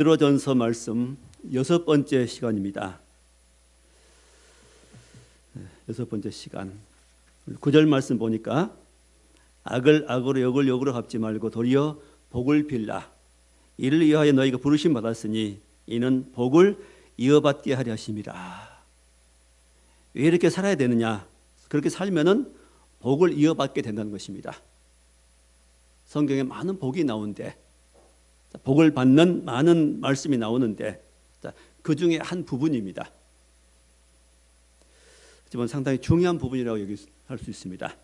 베드로전서 말씀 6번째 시간입니다. 6번째 시간 9절 말씀 보니까 악을 악으로 역을 역으로 갚지 말고 도리어 복을 빌라. 이를 위하여 너희가 부르심 받았으니 이는 복을 이어받게 하려 하심이라. 왜 이렇게 살아야 되느냐? 그렇게 살면은 복을 이어받게 된다는 것입니다. 성경에 많은 복이 나오는데 복을 받는 많은 말씀이 나오는데 그 중에 한 부분입니다. 하지만 상당히 중요한 부분이라고 할 수 있습니다.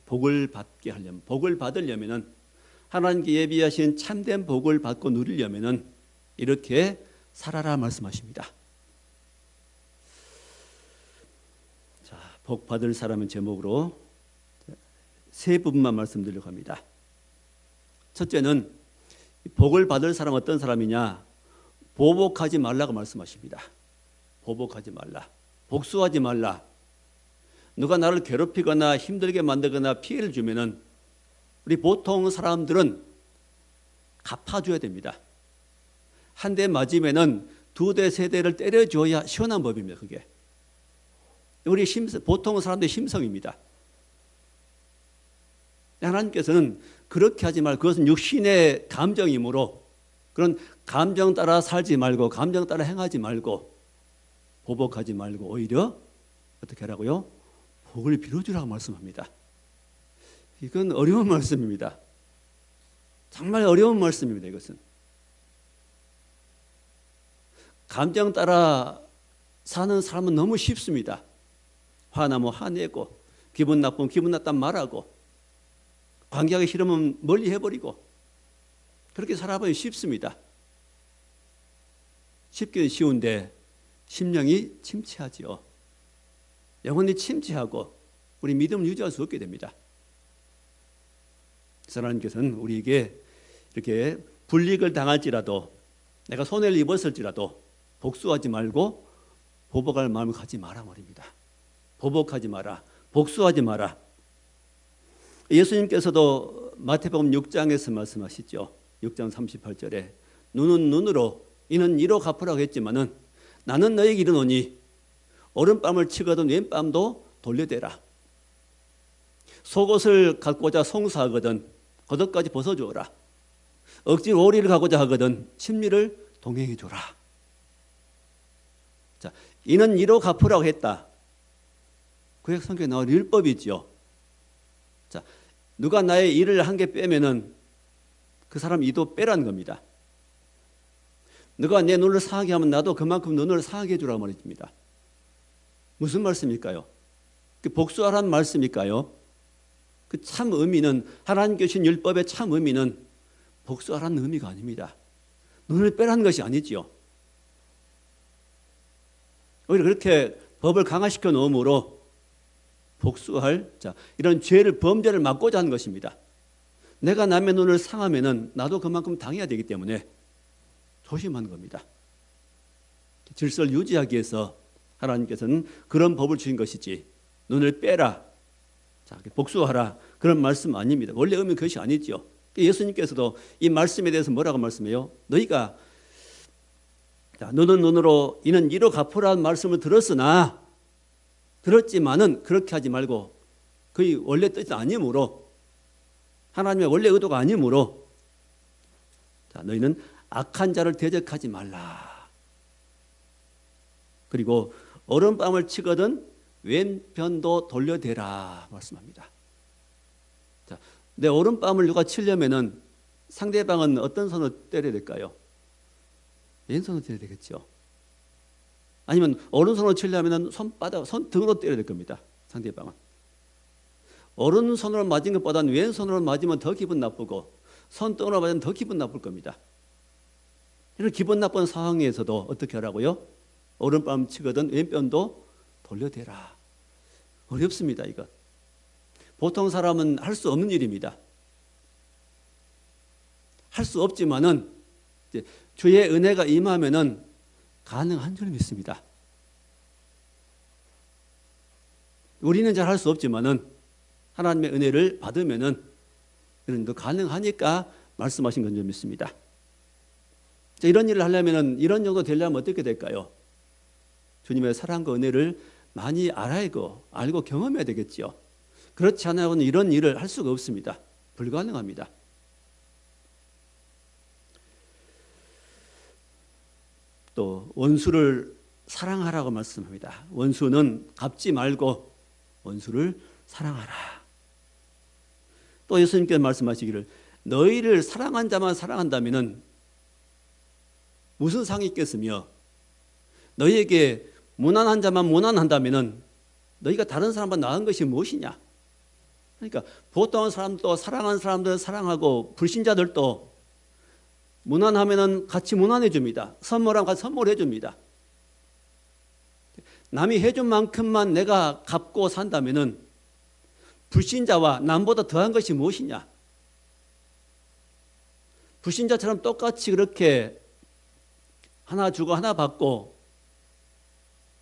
복을 받게 하려면, 복을 받으려면은 하나님께 예비하신 참된 복을 받고 누리려면은 이렇게 살아라 말씀하십니다. 자, 복 받을 사람은 제목으로 세 부분만 말씀드리려고 합니다. 첫째는 복을 받을 사람은 어떤 사람이냐? 보복하지 말라고 말씀하십니다. 보복하지 말라. 복수하지 말라. 누가 나를 괴롭히거나 힘들게 만들거나 피해를 주면은 우리 보통 사람들은 갚아줘야 됩니다. 한 대 맞으면은 두 대, 세 대를 때려줘야 시원한 법입니다. 그게 우리 보통 사람들의 심성입니다. 하나님께서는 그렇게 하지 말고, 그것은 육신의 감정이므로 그런 감정 따라 살지 말고 감정 따라 행하지 말고 보복하지 말고 오히려 어떻게 하라고요? 복을 빌어주라고 말씀합니다. 이건 어려운 말씀입니다. 정말 어려운 말씀입니다. 이것은 감정 따라 사는 사람은 너무 쉽습니다. 화나면 화내고 기분 나쁘면 기분 났단 말하고 관계하기 싫으면 멀리 해버리고 그렇게 살아보기 쉽습니다. 쉽기는 쉬운데 심령이 침체하지요. 영혼이 침체하고 우리 믿음을 유지할 수 없게 됩니다. 하나님께서는 우리에게 이렇게 불이익을 당할지라도 내가 손해를 입었을지라도 복수하지 말고 보복할 마음을 갖지 마라 말입니다. 보복하지 마라. 복수하지 마라. 예수님께서도 마태복음 6장에서 말씀하시죠. 6장 38절에 눈은 눈으로 이는 이로 갚으라고 했지만은 나는 너에게 이르노니 오른뺨을 치거든 왼뺨도 돌려대라. 속옷을 갖고자 송사하거든 겉옷까지 벗어주어라. 억지로 오리를 가고자 하거든 심리를 동행해 줘라. 자, 이는 이로 갚으라고 했다. 구약 성경에 나온 율법이지요. 자, 누가 나의 일을 한 개 빼면은 그 사람 이도 빼라는 겁니다. 누가 내 눈을 상하게 하면 나도 그만큼 눈을 상하게 해주라고 말입니다. 무슨 말씀일까요? 그 복수하라는 말씀일까요? 그 참 의미는 하나님께 주신 율법의 참 의미는 복수하라는 의미가 아닙니다. 눈을 빼라는 것이 아니지요. 오히려 그렇게 법을 강화시켜 놓음으로 복수할 이런 죄를 범죄를 막고자 하는 것입니다. 내가 남의 눈을 상하면은 나도 그만큼 당해야 되기 때문에 조심하는 겁니다. 질서를 유지하기 위해서 하나님께서는 그런 법을 주신 것이지 눈을 빼라, 복수하라 그런 말씀 아닙니다. 원래 의미는 그것이 아니죠. 예수님께서도 이 말씀에 대해서 뭐라고 말씀해요? 너희가 눈은 눈으로 이는 이로 갚으라는 말씀을 들었지만은 그렇게 하지 말고 그의 원래 뜻이 아니므로 하나님의 원래 의도가 아니므로 너희는 악한 자를 대적하지 말라. 그리고 오른뺨을 치거든 왼편도 돌려대라 말씀합니다. 자, 내 오른뺨을 누가 치려면은 상대방은 어떤 손으로 때려야 될까요? 왼손으로 때려야 되겠죠. 아니면 오른손으로 치려면 손등으로 때려야 될 겁니다. 상대방은. 오른손으로 맞은 것보다는 왼손으로 맞으면 더 기분 나쁘고 손등으로 맞으면 더 기분 나쁠 겁니다. 이런 기분 나쁜 상황에서도 어떻게 하라고요? 오른뺨 치거든 왼편도 돌려대라. 어렵습니다. 이거. 보통 사람은 할 수 없는 일입니다. 할 수 없지만은 주의 은혜가 임하면은 가능한 줄 믿습니다. 우리는 잘 할 수 없지만은 하나님의 은혜를 받으면은 이런 거 가능하니까 말씀하신 건 줄 믿습니다. 자, 이런 일을 하려면 이런 정도 되려면 어떻게 될까요? 주님의 사랑과 은혜를 많이 알고 경험해야 되겠지요. 그렇지 않아서는 이런 일을 할 수가 없습니다. 불가능합니다. 또 원수를 사랑하라고 말씀합니다. 원수는 갚지 말고 원수를 사랑하라. 또 예수님께서 말씀하시기를 너희를 사랑한 자만 사랑한다면 무슨 상이 있겠으며 너희에게 무난한 자만 무난한다면 너희가 다른 사람보다 나은 것이 무엇이냐. 그러니까 보통은 사람도 사랑하는 사람들은 사랑하고 불신자들도 무난하면 같이 무난해 줍니다. 선물하면 같이 선물해 줍니다. 남이 해준 만큼만 내가 갚고 산다면 불신자와 남보다 더한 것이 무엇이냐. 불신자처럼 똑같이 그렇게 하나 주고 하나 받고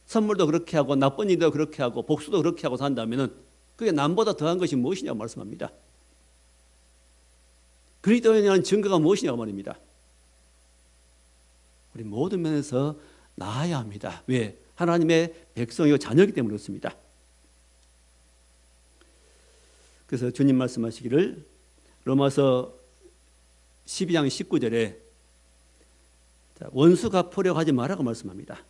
선물도 그렇게 하고 나쁜 일도 그렇게 하고 복수도 그렇게 하고 산다면 그게 남보다 더한 것이 무엇이냐고 말씀합니다. 그리스도인이라는 증거가 무엇이냐고 말입니다. 우리 모든 면에서 나아야 합니다. 왜? 하나님의 백성이고 자녀이기 때문에 그렇습니다. 그래서 주님 말씀하시기를 로마서 12장 19절에 원수 갚으려고 하지 말라고 말씀합니다.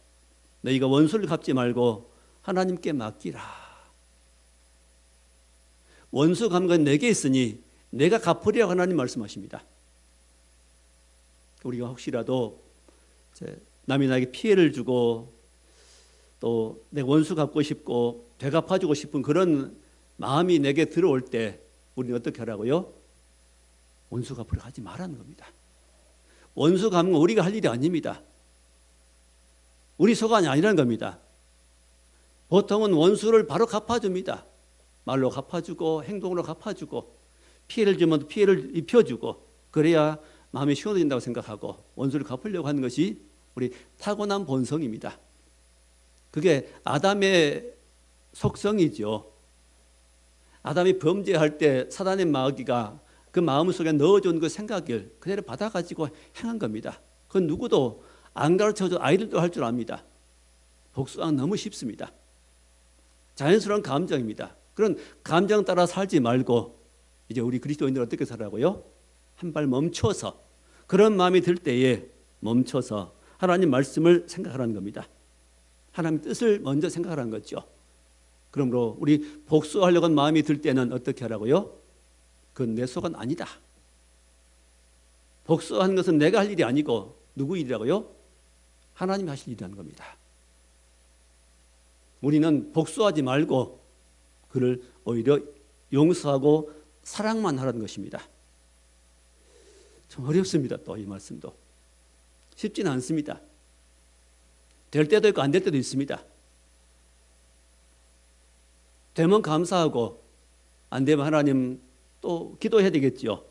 너희가 원수를 갚지 말고 하나님께 맡기라. 원수 갚는 건 내게 있으니 내가 갚으려고 하나님 말씀하십니다. 우리가 혹시라도 남이 나에게 피해를 주고 또 내 원수 갚고 싶고 되갚아주고 싶은 그런 마음이 내게 들어올 때 우리는 어떻게 하라고요? 원수 갚으려고 하지 말라는 겁니다. 원수 갚는 건 우리가 할 일이 아닙니다. 우리 소관이 아니라는 겁니다. 보통은 원수를 바로 갚아줍니다. 말로 갚아주고 행동으로 갚아주고 피해를 주면 피해를 입혀주고 그래야 마음이 시원해진다고 생각하고 원수를 갚으려고 하는 것이 우리 타고난 본성입니다. 그게 아담의 속성이죠. 아담이 범죄할 때 사단의 마귀가 그 마음속에 넣어준 그 생각을 그대로 받아가지고 행한 겁니다. 그건 누구도 안 가르쳐줘 아이들도 할 줄 압니다. 복수하기 너무 쉽습니다. 자연스러운 감정입니다. 그런 감정 따라 살지 말고 이제 우리 그리스도인들 어떻게 살라고요? 한 발 멈춰서 그런 마음이 들 때에 멈춰서 하나님 말씀을 생각하라는 겁니다. 하나님 뜻을 먼저 생각하라는 거죠. 그러므로 우리 복수하려고 하는 마음이 들 때는 어떻게 하라고요? 그건 내 속은 아니다. 복수하는 것은 내가 할 일이 아니고 누구 일이라고요? 하나님이 하실 일이라는 겁니다. 우리는 복수하지 말고 그를 오히려 용서하고 사랑만 하라는 것입니다. 좀 어렵습니다. 또 이 말씀도 쉽지는 않습니다. 될 때도 있고 안 될 때도 있습니다. 되면 감사하고 안 되면 하나님 또 기도해야 되겠죠.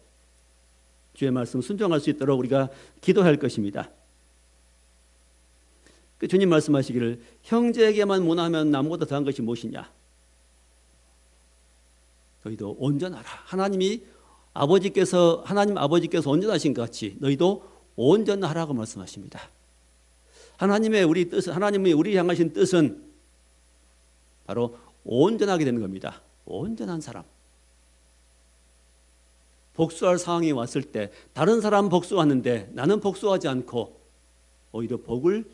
주의 말씀 순종할 수 있도록 우리가 기도할 것입니다. 주님 말씀하시기를 형제에게만 무난하면 남보다 더한 것이 무엇이냐. 너희도 온전하라. 하나님 아버지께서 온전하신 것 같이 너희도 온전하라고 말씀하십니다. 하나님의 우리 뜻, 하나님이 우리 향하신 뜻은 바로 온전하게 되는 겁니다. 온전한 사람. 복수할 상황이 왔을 때 다른 사람 복수하는데 나는 복수하지 않고 오히려 복을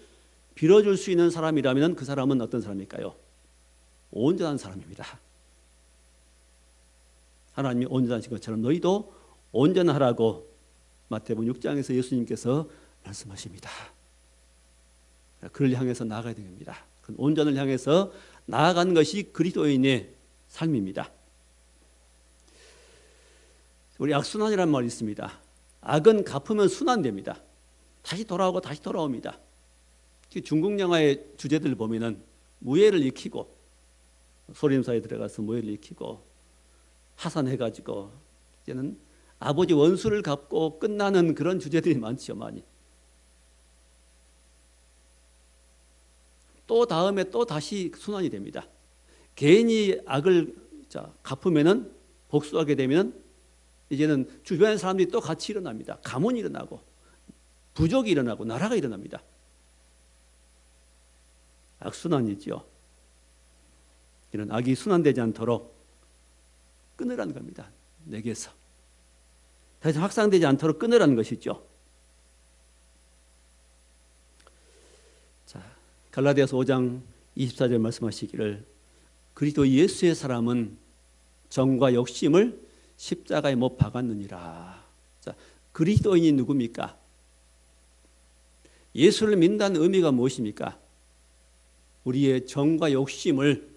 빌어줄 수 있는 사람이라면 그 사람은 어떤 사람일까요? 온전한 사람입니다. 하나님이 온전하신 것처럼 너희도 온전하라고 마태복음 6장에서 예수님께서 말씀하십니다. 그를 향해서 나아가야 됩니다. 온전을 향해서 나아가는 것이 그리스도인의 삶입니다. 우리 악순환이라는 말이 있습니다. 악은 갚으면 순환됩니다. 다시 돌아오고 다시 돌아옵니다. 중국 영화의 주제들 보면은 무예를 익히고 소림사에 들어가서 무예를 익히고 하산해가지고 이제는 아버지 원수를 갚고 끝나는 그런 주제들이 많죠, 많이. 또 다음에 또 다시 순환이 됩니다. 개인이 악을 갚으면은 복수하게 되면 이제는 주변의 사람들이 또 같이 일어납니다. 가문이 일어나고 부족이 일어나고 나라가 일어납니다. 악순환이죠. 이런 악이 순환되지 않도록 끊으라는 겁니다. 내게서. 다시 확산되지 않도록 끊으라는 것이죠. 자, 갈라디아서 5장 24절 말씀하시기를 그리스도 예수의 사람은 정과 욕심을 십자가에 못 박았느니라. 자, 그리스도인이 누굽니까? 예수를 믿는다는 의미가 무엇입니까? 우리의 정과 욕심을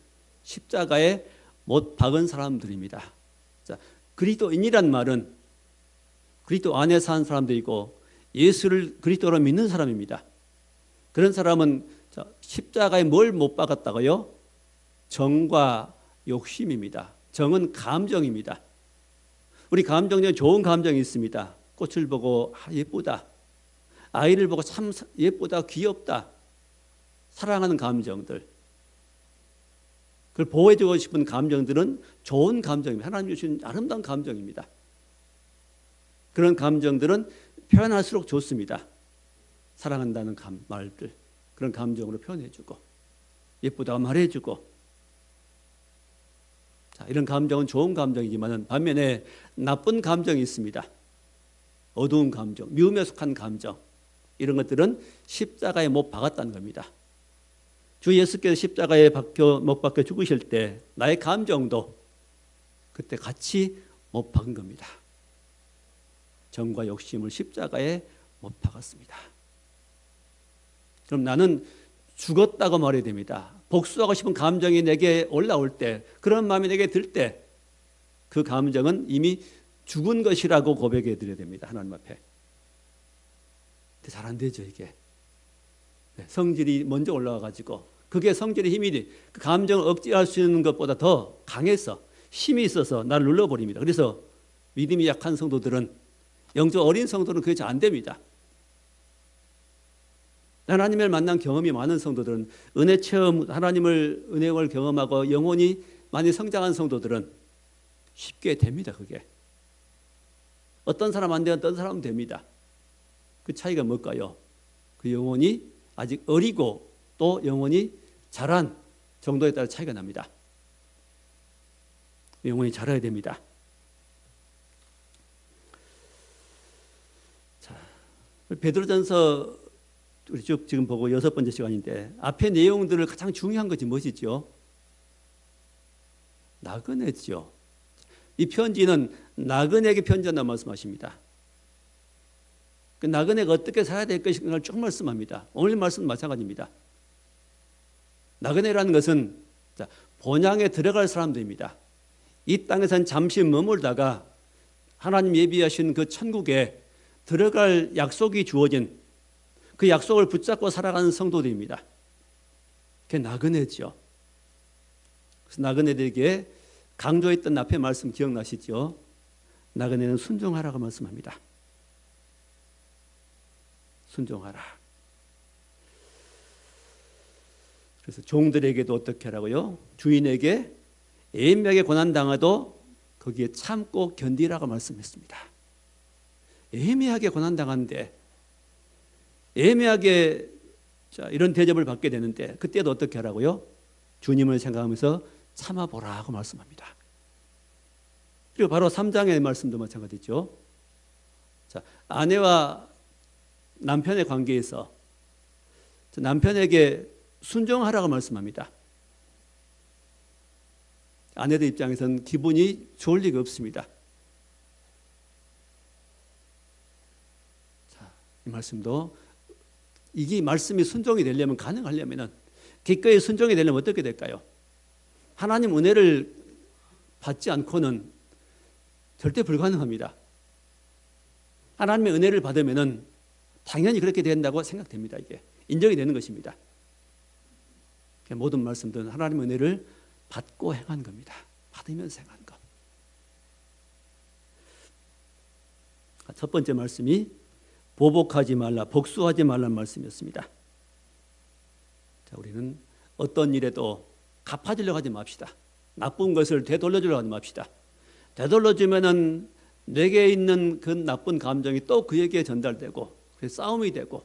십자가에 못 박은 사람들입니다. 자, 그리스도인이란 말은 그리스도 안에 사는 사람들이고 예수를 그리스도로 믿는 사람입니다. 그런 사람은 십자가에 뭘 못 박았다고요? 정과 욕심입니다. 정은 감정입니다. 우리 감정 중에 좋은 감정이 있습니다. 꽃을 보고 예쁘다. 아이를 보고 참 예쁘다, 귀엽다. 사랑하는 감정들. 그걸 보호해주고 싶은 감정들은 좋은 감정입니다. 하나님 주신 아름다운 감정입니다. 그런 감정들은 표현할수록 좋습니다. 사랑한다는 말들, 그런 감정으로 표현해주고 예쁘다고 말해주고. 자, 이런 감정은 좋은 감정이지만 반면에 나쁜 감정이 있습니다. 어두운 감정, 미움에 속한 감정, 이런 것들은 십자가에 못 박았다는 겁니다. 주 예수께서 십자가에 못 박혀 죽으실 때 나의 감정도 그때 같이 못 박은 겁니다. 정과 욕심을 십자가에 못 박았습니다. 그럼 나는 죽었다고 말해야 됩니다. 복수하고 싶은 감정이 내게 올라올 때, 그런 마음이 내게 들 때 그 감정은 이미 죽은 것이라고 고백해 드려야 됩니다. 하나님 앞에. 잘 안 되죠, 이게. 성질이 먼저 올라와가지고 그게 성질의 힘이 그 감정을 억제할 수 있는 것보다 더 강해서 힘이 있어서 나를 눌러버립니다. 그래서 믿음이 약한 성도들은, 영적 어린 성도는 그게 잘 안 됩니다. 하나님을 만난 경험이 많은 성도들은, 은혜 체험, 하나님을 은혜를 경험하고 영혼이 많이 성장한 성도들은 쉽게 됩니다. 그게 어떤 사람 안 돼요, 어떤 사람은 됩니다. 그 차이가 뭘까요? 그 영혼이 아직 어리고 또 영혼이 자란 정도에 따라 차이가 납니다. 영혼이 자라야 됩니다. 자, 베드로전서 우리 쭉 지금 보고 6번째 시간인데, 앞에 내용들을 가장 중요한 것이 무엇이죠? 나그네죠. 이 편지는 나그네에게 편지한다고 말씀하십니다. 그 나그네가 어떻게 살아야 될 것인가를 쭉 말씀합니다. 오늘 말씀도 마찬가지입니다. 나그네라는 것은 본향에 들어갈 사람들입니다. 이 땅에선 잠시 머물다가 하나님 예비하신 그 천국에 들어갈 약속이 주어진 그 약속을 붙잡고 살아가는 성도들입니다. 그게 나그네죠. 그래서 나그네들에게 강조했던 앞에 말씀 기억나시죠? 나그네는 순종하라고 말씀합니다. 순종하라. 그래서 종들에게도 어떻게 하라고요? 주인에게 애매하게 고난당해도 거기에 참고 견디라고 말씀했습니다. 애매하게 고난당하는데, 애매하게 이런 대접을 받게 되는데 그때도 어떻게 하라고요? 주님을 생각하면서 참아보라고 말씀합니다. 그리고 바로 3장의 말씀도 마찬가지죠. 자, 아내와 남편의 관계에서 남편에게 순종하라고 말씀합니다. 아내들 입장에서는 기분이 좋을 리가 없습니다. 자, 이 말씀도, 이게 말씀이 순종이 되려면, 가능하려면, 기꺼이 순종이 되려면 어떻게 될까요? 하나님 은혜를 받지 않고는 절대 불가능합니다. 하나님의 은혜를 받으면 당연히 그렇게 된다고 생각됩니다. 이게 인정이 되는 것입니다. 모든 말씀들은 하나님의 은혜를 받고 행한 겁니다. 받으면서 행한 것. 첫 번째 말씀이 보복하지 말라, 복수하지 말라는 말씀이었습니다. 자, 우리는 어떤 일에도 갚아주려고 하지 맙시다. 나쁜 것을 되돌려주려고 하지 맙시다. 되돌려주면은 내게 있는 그 나쁜 감정이 또 그에게 전달되고 그래서 싸움이 되고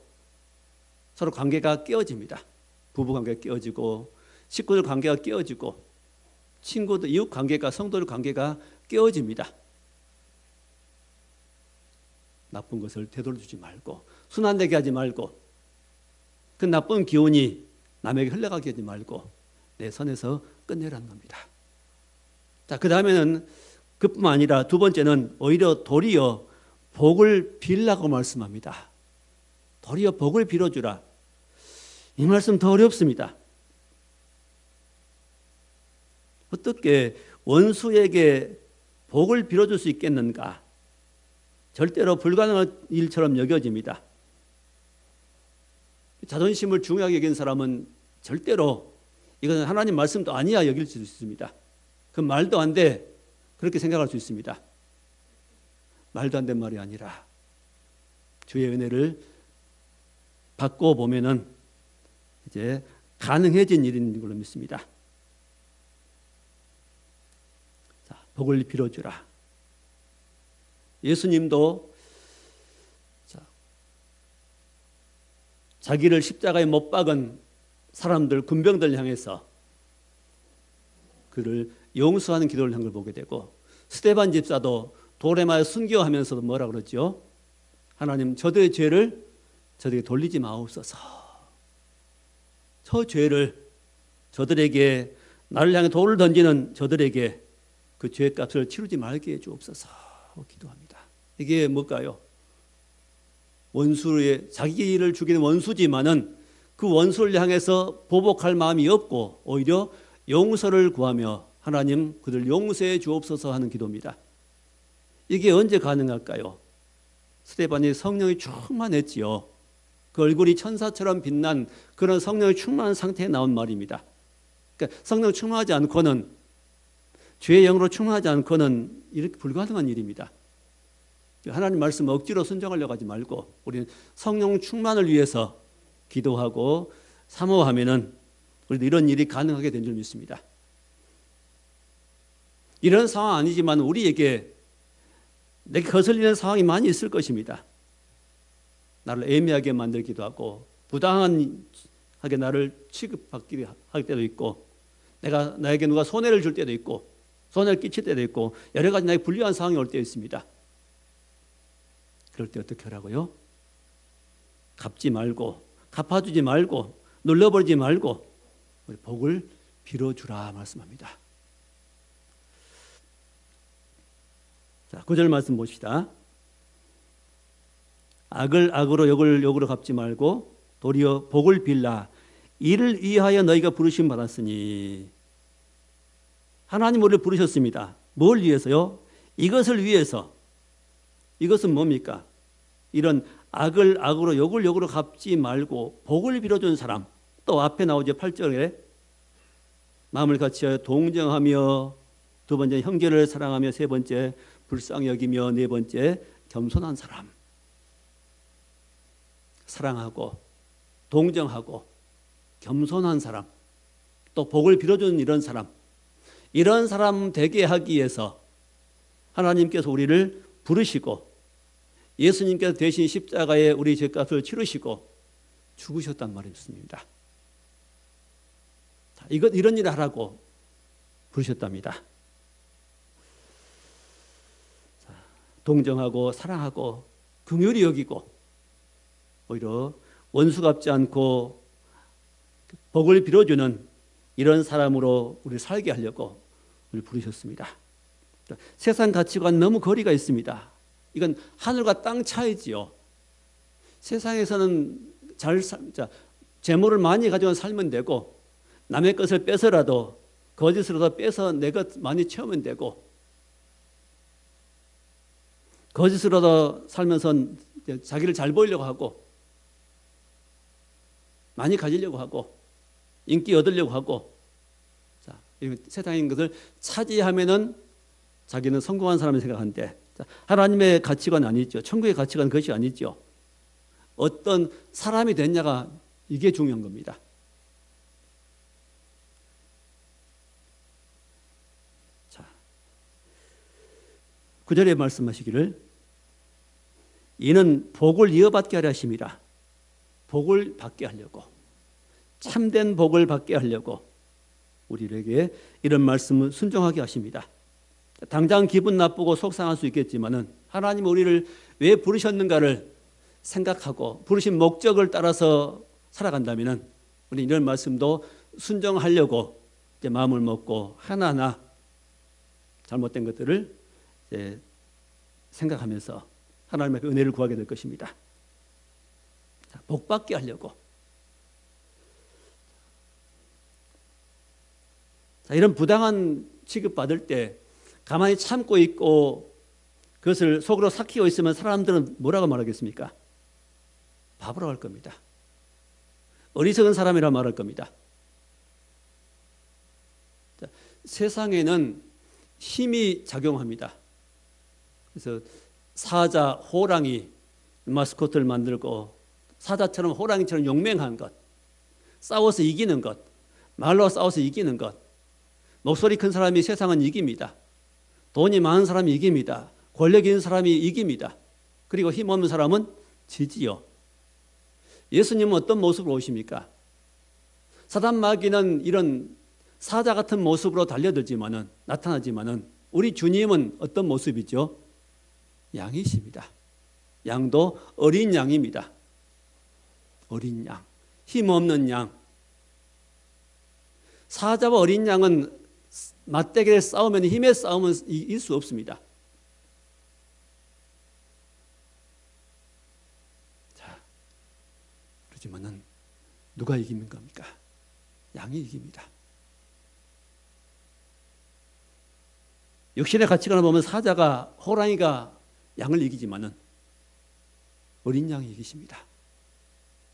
서로 관계가 깨어집니다. 부부 관계가 깨어지고 식구들 관계가 깨어지고 친구들, 이웃 관계가, 성도들 관계가 깨어집니다. 나쁜 것을 되돌려주지 말고 순환되게 하지 말고 그 나쁜 기운이 남에게 흘러가게 하지 말고 내 선에서 끝내라는 겁니다. 자, 그 다음에는 그뿐만 아니라 두 번째는 오히려 도리어 복을 빌라고 말씀합니다. 도리어 복을 빌어주라. 이 말씀 더 어렵습니다. 어떻게 원수에게 복을 빌어줄 수 있겠는가? 절대로 불가능한 일처럼 여겨집니다. 자존심을 중요하게 여긴 사람은 절대로 이건 하나님 말씀도 아니야 여길 수 있습니다. 그 말도 안 돼. 그렇게 생각할 수 있습니다. 말도 안 된 말이 아니라 주의 은혜를 받고 보면은 이제 가능해진 일인 걸로 믿습니다. 자, 복을 빌어주라. 예수님도 자기를 십자가에 못 박은 사람들, 군병들 향해서 그를 용서하는 기도를 한 걸 보게 되고 스데반 집사도 돌에 맞아 순교하면서도 뭐라 그러죠? 하나님 저들의 죄를 저들에게 돌리지 마옵소서. 저 죄를 저들에게 나를 향해 돌을 던지는 저들에게 그 죄값을 치르지 말게 해주옵소서 기도합니다. 이게 뭘까요? 원수의 자기를 죽이는 원수지만은 그 원수를 향해서 보복할 마음이 없고 오히려 용서를 구하며 하나님 그들 용서해 주옵소서 하는 기도입니다. 이게 언제 가능할까요? 스데반이 성령이 충만했지요. 그 얼굴이 천사처럼 빛난 그런 성령이 충만한 상태에 나온 말입니다. 그러니까 성령 충만하지 않고는 죄의 영으로 충만하지 않고는 이렇게 불가능한 일입니다. 하나님 말씀 억지로 순종하려고 하지 말고 우리는 성령 충만을 위해서 기도하고 사모하면은 우리도 이런 일이 가능하게 된 줄 믿습니다. 이런 상황 아니지만 우리에게 내게 거슬리는 상황이 많이 있을 것입니다. 나를 애매하게 만들기도 하고 부당하게 나를 취급받기 할 때도 있고 나에게 누가 손해를 줄 때도 있고 손해를 끼칠 때도 있고 여러 가지 나에게 불리한 상황이 올 때 있습니다. 그럴 때 어떻게 하라고요? 갚지 말고 갚아주지 말고 눌러버리지 말고 우리 복을 빌어주라 말씀합니다. 자, 9절 말씀 봅시다. 악을 악으로 욕을 욕으로 갚지 말고 도리어 복을 빌라. 이를 위하여 너희가 부르심 받았으니. 하나님 우리를 부르셨습니다. 뭘 위해서요? 이것을 위해서. 이것은 뭡니까? 이런 악을 악으로 욕을 욕으로 갚지 말고 복을 빌어준 사람. 또 앞에 나오죠. 8절에 마음을 같이하여 동정하며, 두 번째 형제를 사랑하며, 세 번째 불쌍히 여기며, 네 번째 겸손한 사람. 사랑하고 동정하고 겸손한 사람, 또 복을 빌어주는 이런 사람 되게 하기 위해서 하나님께서 우리를 부르시고 예수님께서 대신 십자가에 우리 죄값을 치르시고 죽으셨단 말입니다. 이런 일을 하라고 부르셨답니다. 동정하고 사랑하고 긍휼히 여기고 오히려 원수 갚지 않고 복을 빌어주는 이런 사람으로 우리 살게 하려고 우리 부르셨습니다. 세상 가치관 너무 거리가 있습니다. 이건 하늘과 땅 차이지요. 세상에서는 재물을 많이 가지고 살면 되고 남의 것을 빼서라도 거짓으로도 빼서 내 것 많이 채우면 되고 거짓으로도 살면서 자기를 잘 보이려고 하고 많이 가지려고 하고 인기 얻으려고 하고 세상인 것을 차지하면은 자기는 성공한 사람을 생각하는데 하나님의 가치관 아니죠. 천국의 가치관 그것이 아니죠. 어떤 사람이 됐냐가 이게 중요한 겁니다. 자, 9절에 말씀하시기를 이는 복을 이어받게 하려 하심이라. 복을 받게 하려고, 참된 복을 받게 하려고 우리에게 이런 말씀을 순종하게 하십니다. 당장 기분 나쁘고 속상할 수 있겠지만은 하나님은 우리를 왜 부르셨는가를 생각하고 부르신 목적을 따라서 살아간다면은 우리 이런 말씀도 순종하려고 이제 마음을 먹고 하나하나 잘못된 것들을 이제 생각하면서 하나님의 은혜를 구하게 될 것입니다. 복 받게 하려고. 이런 부당한 취급받을 때 가만히 참고 있고 그것을 속으로 삭히고 있으면 사람들은 뭐라고 말하겠습니까? 바보라고 할 겁니다. 어리석은 사람이라 말할 겁니다. 세상에는 힘이 작용합니다. 그래서 사자, 호랑이 마스코트를 만들고 사자처럼 호랑이처럼 용맹한 것, 싸워서 이기는 것, 말로 싸워서 이기는 것, 목소리 큰 사람이 세상은 이깁니다. 돈이 많은 사람이 이깁니다. 권력 있는 사람이 이깁니다. 그리고 힘 없는 사람은 지지요. 예수님은 어떤 모습으로 오십니까? 사단 마귀는 이런 사자 같은 모습으로 달려들지만은 나타나지만은 우리 주님은 어떤 모습이죠? 양이십니다. 양도 어린 양입니다. 어린 양, 힘 없는 양. 사자와 어린 양은 맞대결에 싸우면 힘의 싸움은 이길 수 없습니다. 자, 그렇지만은 누가 이기는 겁니까? 양이 이깁니다. 육신의 가치관을 보면 사자가 호랑이가 양을 이기지만은 어린 양이 이기십니다.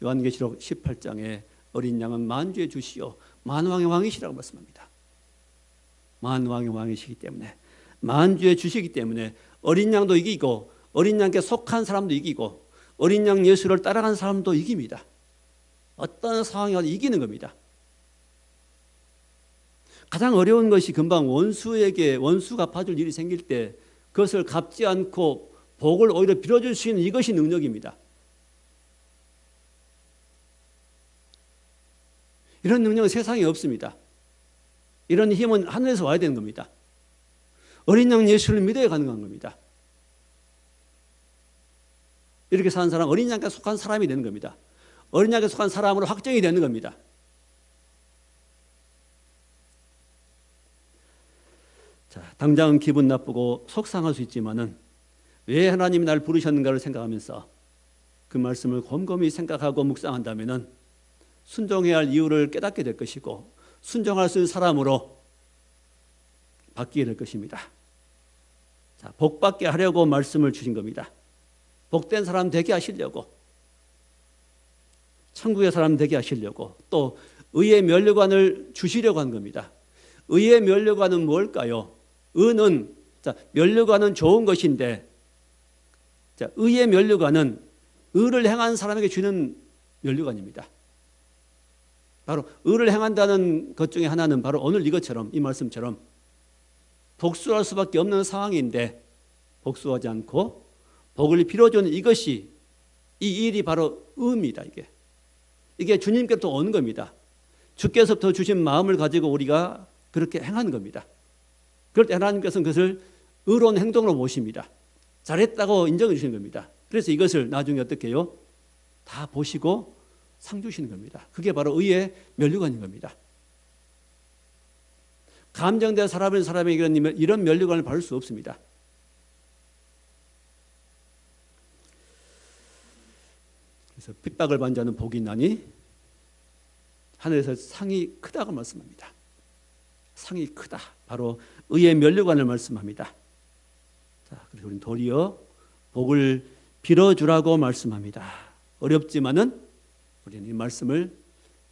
요한계시록 18장에 어린 양은 만주의 주시요 만왕의 왕이시라고 말씀합니다. 만왕의 왕이시기 때문에 만주의 주시기 때문에 어린 양도 이기고 어린 양께 속한 사람도 이기고 어린 양 예수를 따라간 사람도 이깁니다. 어떤 상황이 와도 이기는 겁니다. 가장 어려운 것이 금방 원수가 갚아줄 일이 생길 때 그것을 갚지 않고 복을 오히려 빌어줄 수 있는 이것이 능력입니다. 이런 능력은 세상에 없습니다. 이런 힘은 하늘에서 와야 되는 겁니다. 어린 양 예수를 믿어야 가능한 겁니다. 이렇게 사는 사람 어린 양께 속한 사람이 되는 겁니다. 어린 양께 속한 사람으로 확정이 되는 겁니다. 자, 당장은 기분 나쁘고 속상할 수 있지만은 왜 하나님이 날 부르셨는가를 생각하면서 그 말씀을 곰곰이 생각하고 묵상한다면은 순종해야 할 이유를 깨닫게 될 것이고 순종할 수 있는 사람으로 바뀌게 될 것입니다. 자, 복 받게 하려고 말씀을 주신 겁니다. 복된 사람 되게 하시려고, 천국의 사람 되게 하시려고, 또 의의 면류관을 주시려고 한 겁니다. 의의 면류관은 뭘까요? 의는, 자, 면류관은 좋은 것인데, 자, 의의 면류관은 의를 행한 사람에게 주는 면류관입니다. 바로 의를 행한다는 것 중에 하나는 바로 오늘 이것처럼, 이 말씀처럼 복수할 수밖에 없는 상황인데 복수하지 않고 복을 빌어주는 이것이, 이 일이 바로 의입니다. 이게 주님께부터 오는 겁니다. 주께서부터 주신 마음을 가지고 우리가 그렇게 행하는 겁니다. 그럴 때 하나님께서는 그것을 의로운 행동으로 보십니다. 잘했다고 인정해 주시는 겁니다. 그래서 이것을 나중에 어떻게 해요? 다 보시고 상 주시는 겁니다. 그게 바로 의의 면류관인 겁니다. 감정된 사람에게 이런 면류관을 받을 수 없습니다. 그래서 핍박을 받는 자는 복이 있나니 하늘에서 상이 크다고 말씀합니다. 상이 크다. 바로 의의 면류관을 말씀합니다. 자, 그래서 우리는 도리어 복을 빌어주라고 말씀합니다. 어렵지만은 우리는 이 말씀을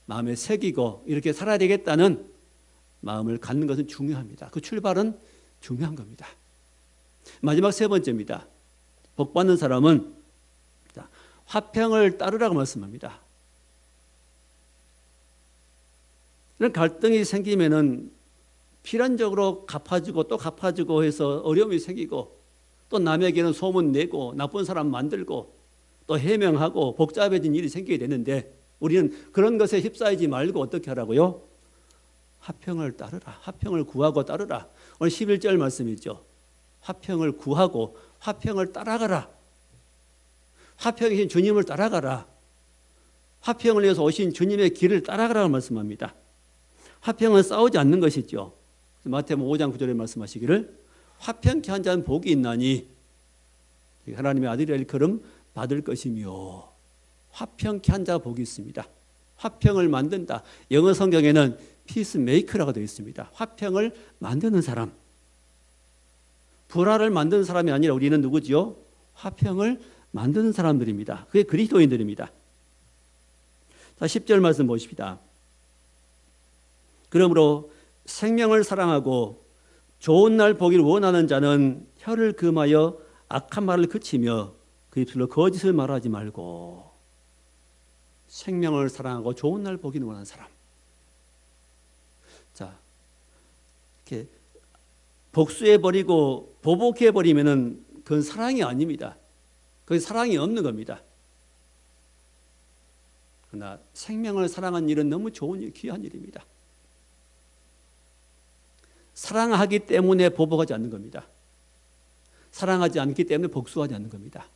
마음에 새기고 이렇게 살아야 되겠다는 마음을 갖는 것은 중요합니다. 그 출발은 중요한 겁니다. 마지막 세 번째입니다. 복 받는 사람은 화평을 따르라고 말씀합니다. 이런 갈등이 생기면은 필연적으로 갚아주고 또 갚아주고 해서 어려움이 생기고 또 남에게는 소문 내고 나쁜 사람 만들고 또 해명하고 복잡해진 일이 생기게 되는데 우리는 그런 것에 휩싸이지 말고 어떻게 하라고요? 화평을 따르라. 화평을 구하고 따르라. 오늘 11절 말씀이죠. 화평을 구하고 화평을 따라가라. 화평이신 주님을 따라가라. 화평을 위해서 오신 주님의 길을 따라가라고 말씀합니다. 화평은 싸우지 않는 것이죠. 마태복음 5장 9절에 말씀하시기를 화평케 한 자는 복이 있나니 하나님의 아들이라 일컬음 받을 것이며 화평케 한 자가 복이 있습니다. 화평을 만든다. 영어 성경에는 피스메이커라고 되어 있습니다. 화평을 만드는 사람. 불화를 만드는 사람이 아니라 우리는 누구지요? 화평을 만드는 사람들입니다. 그게 그리스도인들입니다. 자, 10절 말씀 보십시다. 그러므로 생명을 사랑하고 좋은 날 보기를 원하는 자는 혀를 금하여 악한 말을 그치며 그 입술로 거짓을 말하지 말고. 생명을 사랑하고 좋은 날 보기를 원하는 사람. 자, 이렇게 복수해버리고 보복해버리면은 그건 사랑이 아닙니다. 그건 사랑이 없는 겁니다. 그러나 생명을 사랑하는 일은 너무 좋은 일, 귀한 일입니다. 사랑하기 때문에 보복하지 않는 겁니다. 사랑하지 않기 때문에 복수하지 않는 겁니다.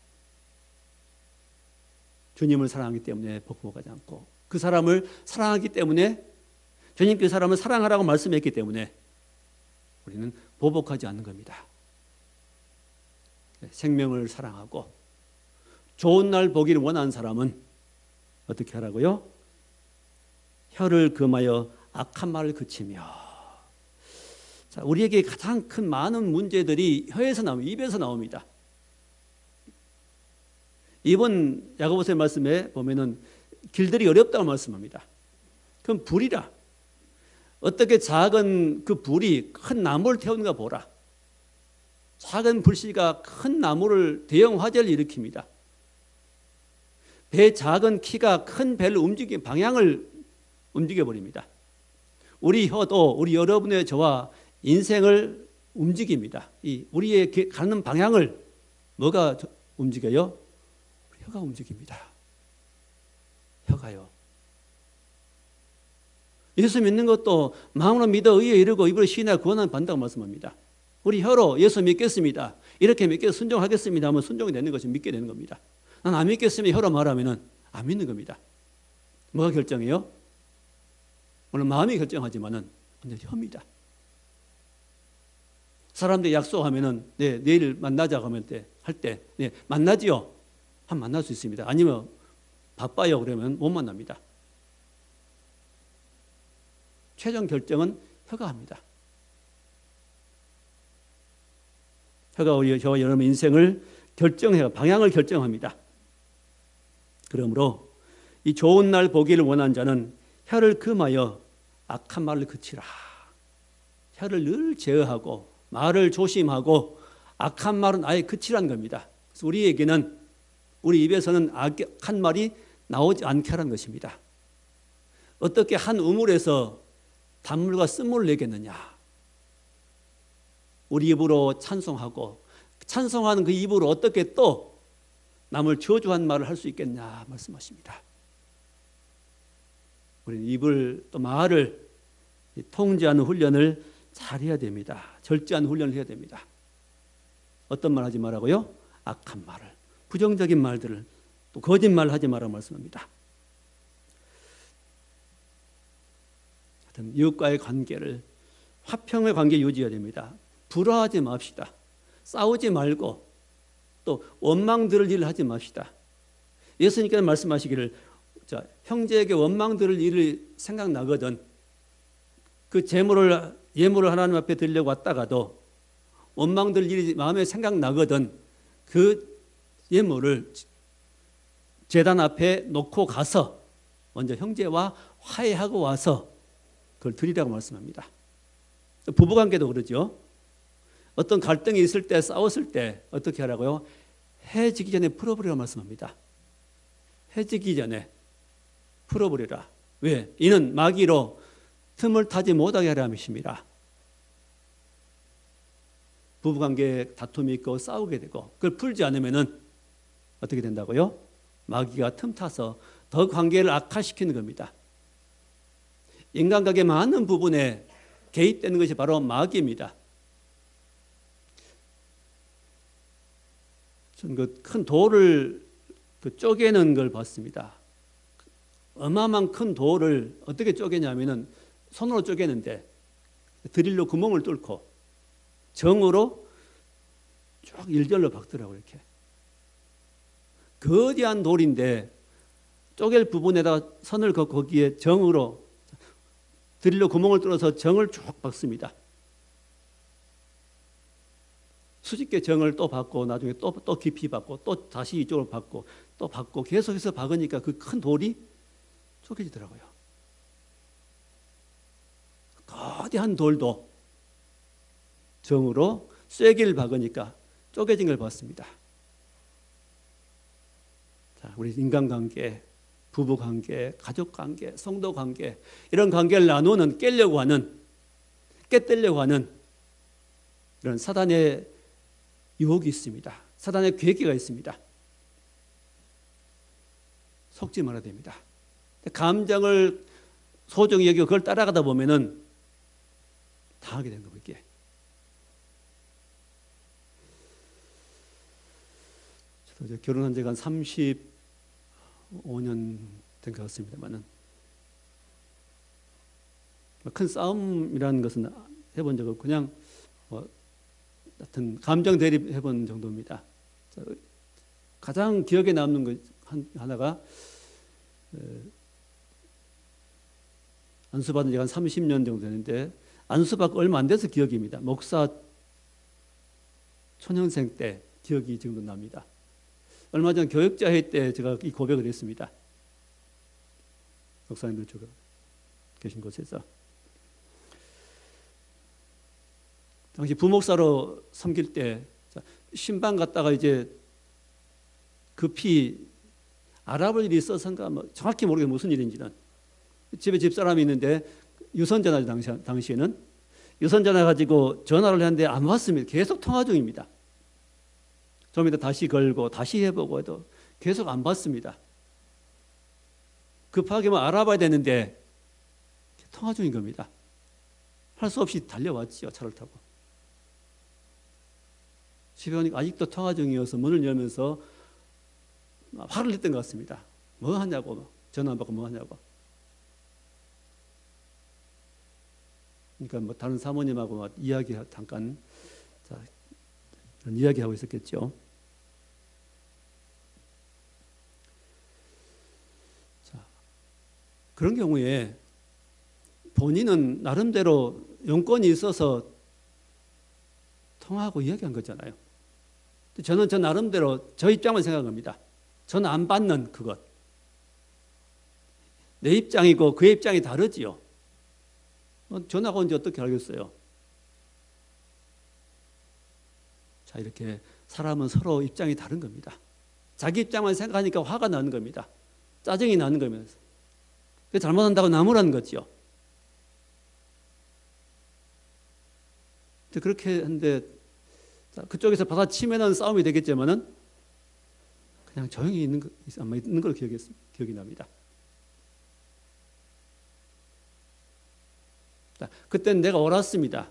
주님을 사랑하기 때문에 보복하지 않고 그 사람을 사랑하기 때문에 주님 그 사람을 사랑하라고 말씀했기 때문에 우리는 보복하지 않는 겁니다. 생명을 사랑하고 좋은 날 보기를 원하는 사람은 어떻게 하라고요? 혀를 금하여 악한 말을 그치며. 자, 우리에게 가장 큰 많은 문제들이 혀에서 나옵니다. 입에서 나옵니다. 이번 야고보서의 말씀에 보면은 길들이 어렵다고 말씀합니다. 그럼 불이라. 어떻게 작은 그 불이 큰 나무를 태우는가 보라. 작은 불씨가 큰 나무를 대형 화재를 일으킵니다. 배 작은 키가 큰 배를 움직이는 방향을 움직여버립니다. 우리 혀도 우리 여러분의 저와 인생을 움직입니다. 이 우리의 가는 방향을 뭐가 움직여요? 혀가 움직입니다. 혀가요. 예수 믿는 것도 마음으로 믿어 의에 이르고 입으로 시인하여 구원을 받는다고 말씀합니다. 우리 혀로 예수 믿겠습니다. 이렇게 믿게 순종하겠습니다 하면 순종이 되는 것이 믿게 되는 겁니다. 난 안 믿겠습니다. 혀로 말하면 안 믿는 겁니다. 뭐가 결정해요? 물론 마음이 결정하지만은 혀입니다. 사람들이 약속하면은 네, 내일 만나자고 하면 할 때 네, 만나지요. 한 만날 수 있습니다. 아니면 바빠요 그러면 못 만납니다. 최종 결정은 혀가 합니다. 혀가 저와 여러분 인생을 결정해요. 방향을 결정합니다. 그러므로 이 좋은 날 보기를 원하는 자는 혀를 금하여 악한 말을 그치라. 혀를 늘 제어하고 말을 조심하고 악한 말은 아예 그치라는 겁니다. 그래서 우리에게는 우리 입에서는 악한 말이 나오지 않게 하라는 것입니다. 어떻게 한 우물에서 단물과 쓴물을 내겠느냐. 우리 입으로 찬송하고 찬송하는 그 입으로 어떻게 또 남을 저주한 말을 할 수 있겠냐 말씀하십니다. 우리는 입을 또 말을 통제하는 훈련을 잘 해야 됩니다. 절제하는 훈련을 해야 됩니다. 어떤 말 하지 말라고요? 악한 말을, 부정적인 말들을, 또 거짓말을 하지 말라고 말씀합니다. 하여튼 이웃과의 관계를 화평의 관계 유지해야 됩니다. 불화하지 맙시다. 싸우지 말고 또 원망 들을 일을 하지 맙시다. 예수님께서 말씀하시기를 형제에게 원망 들을 일을 생각나거든 그 예물을 하나님 앞에 드리려고 왔다가도 원망 들을 일이 마음에 생각나거든 그 예물을 제단 앞에 놓고 가서 먼저 형제와 화해하고 와서 그걸 드리라고 말씀합니다. 부부관계도 그러죠. 어떤 갈등이 있을 때 싸웠을 때 어떻게 하라고요? 해지기 전에 풀어버리라고 말씀합니다. 해지기 전에 풀어버리라. 왜? 이는 마귀로 틈을 타지 못하게 하려 함이십니다. 부부관계에 다툼이 있고 싸우게 되고 그걸 풀지 않으면은 어떻게 된다고요? 마귀가 틈타서 더 관계를 악화시키는 겁니다. 인간관계 많은 부분에 개입되는 것이 바로 마귀입니다. 전 그 큰 돌을 쪼개는 걸 봤습니다. 어마어마한 큰 돌을 어떻게 쪼개냐면은 손으로 쪼개는데 드릴로 구멍을 뚫고 정으로 쭉 일절로 박더라고요. 이렇게 거대한 돌인데 쪼갤 부분에다가 선을 긋고 거기에 정으로 드릴로 구멍을 뚫어서 정을 쭉 박습니다. 수십 개 정을 또 받고 나중에 또 깊이 받고 또 다시 이쪽으로 받고 또 받고 계속해서 박으니까 그 큰 돌이 쪼개지더라고요. 거대한 돌도 정으로 쐐기를 박으니까 쪼개진 걸 봤습니다. 자, 우리 인간관계, 부부관계, 가족관계, 성도관계 이런 관계를 나누는 깨려고 하는 깨뜨려고 하는 이런 사단의 유혹이 있습니다. 사단의 계기가 있습니다. 속지 말아야 됩니다. 감정을 소중히 여기고 그걸 따라가다 보면은 다 하게 된 겁니다. 이게. 저도 이제 결혼한 지가 한 35년 된 것 같습니다만은 큰 싸움이라는 것은 해본 적 없고 그냥 하여튼 감정 대립 해본 정도입니다. 가장 기억에 남는 것 하나가 안수받은 지가 한 30년 정도 되는데 안수받고 얼마 안 돼서 기억입니다. 목사 초년생 때 기억이 지금도 납니다. 얼마 전 교역자 회의 때 제가 이 고백을 했습니다. 목사님들 쭉 계신 곳에서 당시 부목사로 섬길 때 신방 갔다가 이제 급히 알아볼 일이 있어서인가 뭐 정확히 모르겠어요. 무슨 일인지는. 집에 집사람이 있는데 유선전화 당시에는 유선전화 가지고 전화를 했는데 안 받습니다. 계속 통화 중입니다. 좀 이따 다시 걸고 다시 해보고 해도 계속 안 받습니다. 급하게 뭐 알아봐야 되는데 통화 중인 겁니다. 할 수 없이 달려왔죠. 차를 타고. 집에 오니까 아직도 통화 중이어서 문을 열면서 화를 냈던 것 같습니다. 뭐 하냐고, 전화 안 받고 뭐 하냐고. 그러니까 뭐 다른 사모님하고 이야기 잠깐 이야기하고 있었겠죠. 자, 그런 경우에 본인은 나름대로 용건이 있어서 통화하고 이야기한 거잖아요. 저는 저 나름대로 저 입장만 생각합니다. 저는 안 받는 그것. 내 입장이고 그의 입장이 다르지요. 전화가 온지 어떻게 알겠어요? 자, 이렇게 사람은 서로 입장이 다른 겁니다. 자기 입장만 생각하니까 화가 나는 겁니다. 짜증이 나는 겁니다. 잘못한다고 나무라는 거죠. 그렇게 하는데 그쪽에서 받아치면은 싸움이 되겠지만은 그냥 조용히 있는 걸 기억이 납니다. 그때는 내가 옳았습니다.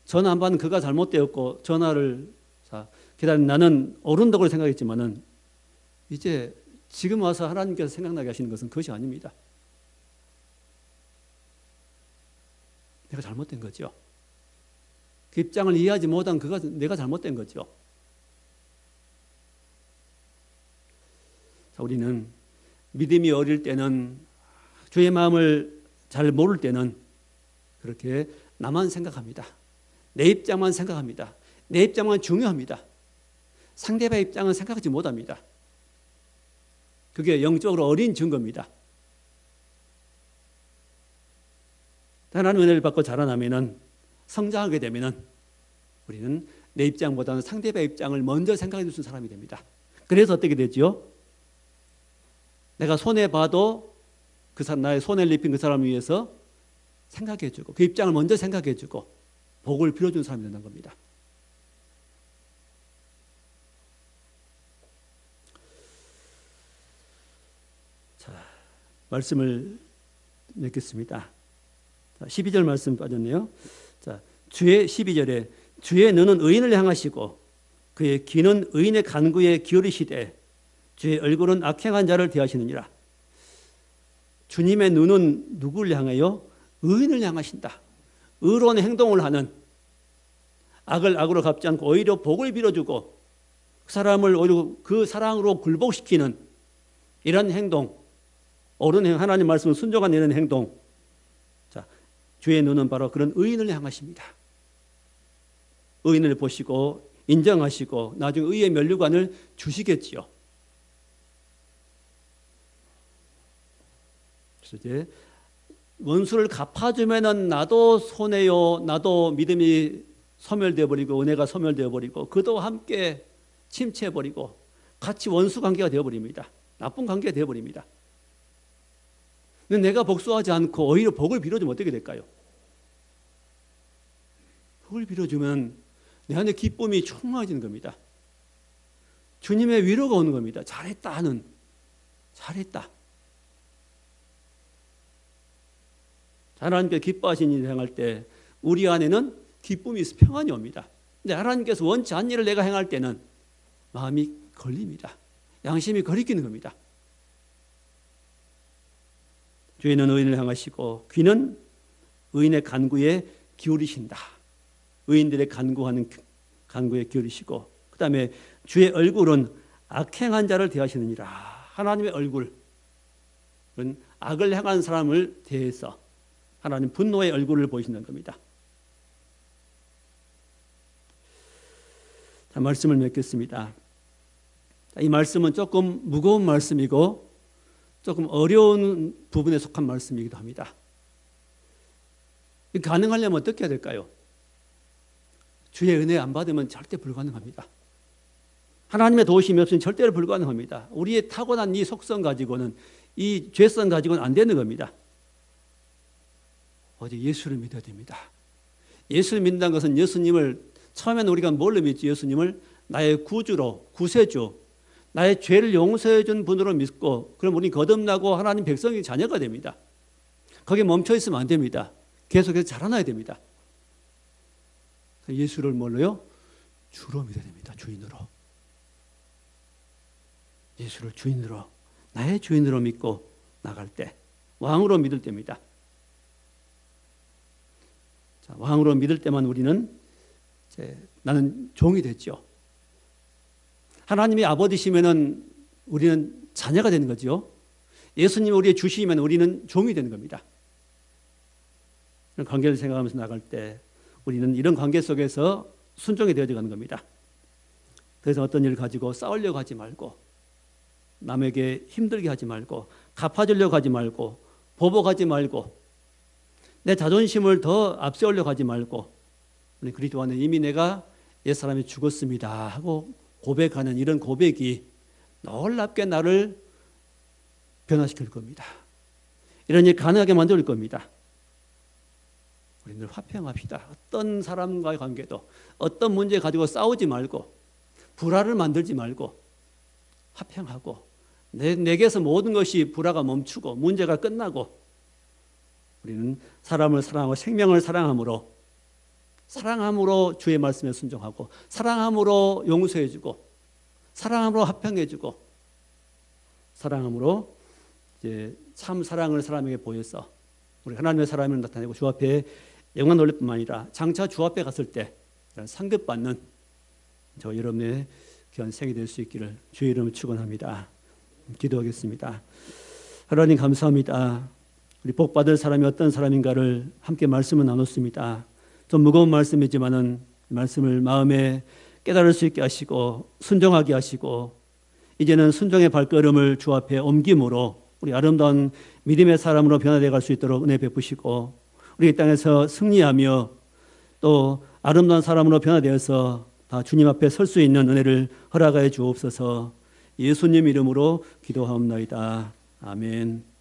전화 안 받는 그가 잘못되었고 전화를 기다린 나는 옳은 덕을 생각했지만은 이제 지금 와서 하나님께서 생각나게 하시는 것은 그것이 아닙니다. 내가 잘못된 거죠. 그 입장을 이해하지 못한 내가 잘못된 거죠. 자, 우리는 믿음이 어릴 때는 주의 마음을 잘 모를 때는 그렇게 나만 생각합니다. 내 입장만 생각합니다. 내 입장만 중요합니다. 상대방의 입장은 생각하지 못합니다. 그게 영적으로 어린 증거입니다. 하나님 은혜를 받고 자라나면은 성장하게 되면은 우리는 내 입장보다는 상대방의 입장을 먼저 생각해 주는 사람이 됩니다. 그래서 어떻게 되죠? 내가 손해 봐도 그 사람 나의 손해를 입힌 그 사람을 위해서 생각해 주고 그 입장을 먼저 생각해 주고 복을 빌어준 사람이 된다는 겁니다. 자, 말씀을 맺겠습니다. 12절 말씀 빠졌네요. 자, 주의 12절에 주의 눈은 의인을 향하시고 그의 귀는 의인의 간구에 기울이시되 주의 얼굴은 악행한 자를 대하시느니라. 주님의 눈은 누구를 향해요? 의인을 향하신다. 의로운 행동을 하는, 악을 악으로 갚지 않고 오히려 복을 빌어주고 그 사람을 오히려 그 사랑으로 굴복시키는 이런 행동, 옳은 행동, 하나님 말씀을 순종한 이런 행동. 자, 주의 눈은 바로 그런 의인을 향하십니다. 의인을 보시고 인정하시고 나중에 의의 면류관을 주시겠지요. 그래서 이제 원수를 갚아주면은 나도 손해요, 나도 믿음이 소멸되어 버리고 은혜가 소멸되어 버리고 그도 함께 침체해 버리고 같이 원수 관계가 되어 버립니다. 나쁜 관계가 되어 버립니다. 근데 내가 복수하지 않고 오히려 복을 빌어주면 어떻게 될까요? 복을 빌어주면 내 안에 기쁨이 충만해지는 겁니다. 주님의 위로가 오는 겁니다. 잘했다 하는, 잘했다. 하나님께 기뻐하신 일을 행할 때 우리 안에는 기쁨이 있어 평안이 옵니다. 근데 하나님께서 원치 않은 일을 내가 행할 때는 마음이 걸립니다. 양심이 거리끼는 겁니다. 주인은 의인을 향하시고 귀는 의인의 간구에 기울이신다. 의인들의 간구하는 간구에 기울이시고 그 다음에 주의 얼굴은 악행한 자를 대하시느니라. 하나님의 얼굴은 악을 행한 사람을 대해서 하나님 분노의 얼굴을 보이신다는 겁니다. 자, 말씀을 맺겠습니다. 이 말씀은 조금 무거운 말씀이고 조금 어려운 부분에 속한 말씀이기도 합니다. 가능하려면 어떻게 해야 될까요? 주의 은혜 안 받으면 절대 불가능합니다. 하나님의 도우심이 없으면 절대로 불가능합니다. 우리의 타고난 이 속성 가지고는, 이 죄성 가지고는 안 되는 겁니다. 오직 예수를 믿어야 됩니다. 예수를 믿는다는 것은 예수님을, 처음에는 우리가 뭘로 믿지? 예수님을 나의 구주로, 구세주, 나의 죄를 용서해 준 분으로 믿고, 그럼 우리는 거듭나고 하나님 백성의 자녀가 됩니다. 거기에 멈춰 있으면 안 됩니다. 계속해서 자라나야 됩니다. 예수를 뭘로요? 주로 믿어야 됩니다. 주인으로. 예수를 주인으로, 나의 주인으로 믿고 나갈 때, 왕으로 믿을 때입니다. 자, 왕으로 믿을 때만 우리는 이제 나는 종이 됐죠. 하나님이 아버지시면은 우리는 자녀가 되는 거죠. 예수님이 우리의 주시면 우리는 종이 되는 겁니다. 이런 관계를 생각하면서 나갈 때 우리는 이런 관계 속에서 순종이 되어져 가는 겁니다. 그래서 어떤 일을 가지고 싸우려고 하지 말고, 남에게 힘들게 하지 말고, 갚아주려고 하지 말고, 보복하지 말고, 내 자존심을 더 앞세우려고 하지 말고, 우리 그리스도 안에 이미 내가 옛사람이 죽었습니다 하고 고백하는 이런 고백이 놀랍게 나를 변화시킬 겁니다. 이런 일 가능하게 만들 겁니다. 우리 늘 화평합시다. 어떤 사람과의 관계도, 어떤 문제 가지고 싸우지 말고, 불화를 만들지 말고, 화평하고, 내게서 모든 것이 불화가 멈추고 문제가 끝나고, 우리는 사람을 사랑하고 생명을 사랑함으로 주의 말씀에 순종하고, 사랑함으로 용서해주고, 사랑함으로 화평해주고, 사랑함으로 이제 참 사랑을 사람에게 보여서 우리 하나님의 사랑을 나타내고 주 앞에 영광 돌릴 뿐만 아니라 장차 주 앞에 갔을 때 상급받는 저 여러분의 귀한 생이 될 수 있기를 주의 이름으로 축원합니다. 기도하겠습니다. 하나님 감사합니다. 우리 복 받을 사람이 어떤 사람인가를 함께 말씀을 나눴습니다. 좀 무거운 말씀이지만은 말씀을 마음에 깨달을 수 있게 하시고 순종하게 하시고, 이제는 순종의 발걸음을 주 앞에 옮김으로 우리 아름다운 믿음의 사람으로 변화되어 갈 수 있도록 은혜 베푸시고, 우리 이 땅에서 승리하며 또 아름다운 사람으로 변화되어서 다 주님 앞에 설 수 있는 은혜를 허락하여 주옵소서. 예수님 이름으로 기도하옵나이다. 아멘.